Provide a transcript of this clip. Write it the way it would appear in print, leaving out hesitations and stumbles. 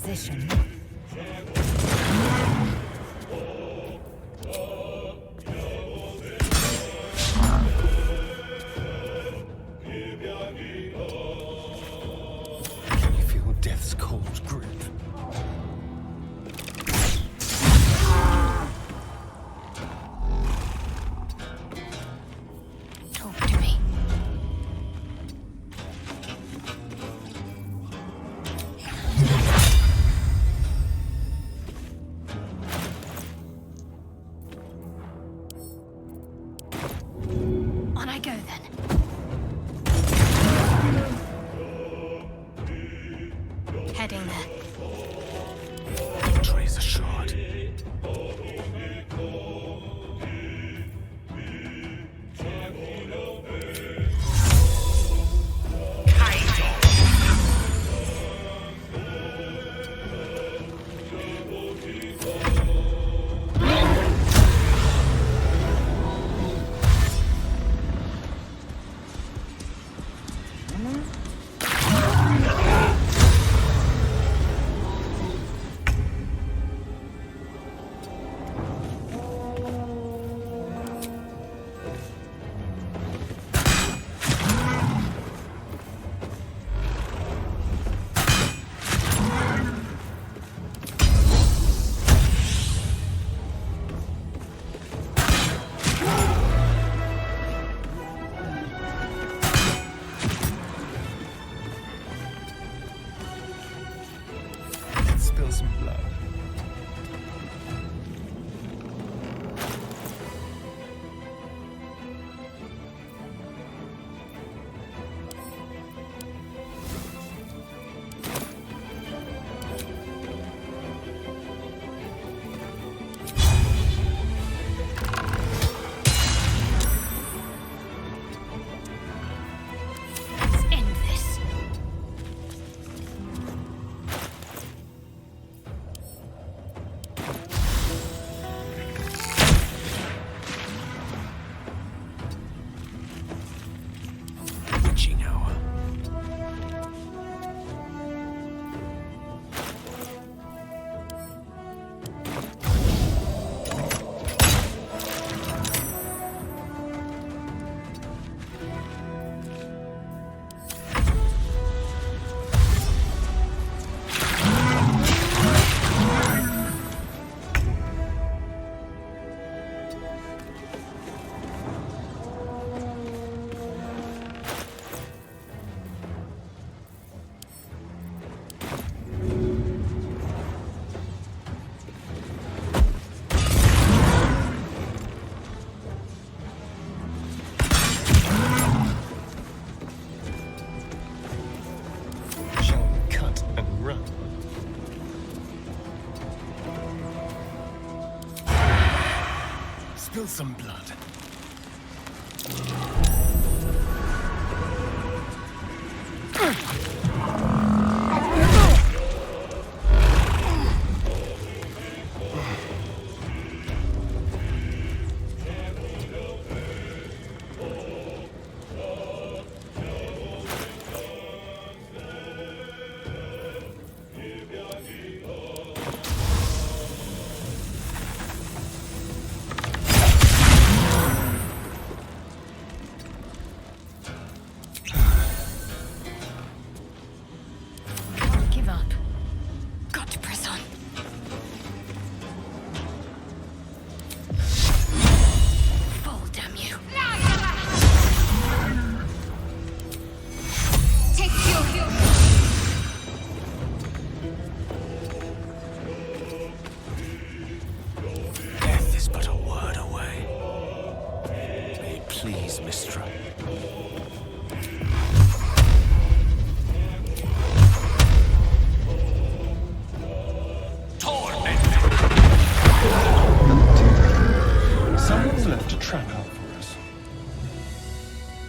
position. Can you feel death's cold grip? Talk to me. On I go then. Heading there. Victory is assured. Spill some blood. Let's end this. Witching hour. Shall we cut and run? Spill some blood. Can't give up. Got to press on. Fall, damn you. Take your Death is but a word away. May it please, Mistra. Someone's left a trap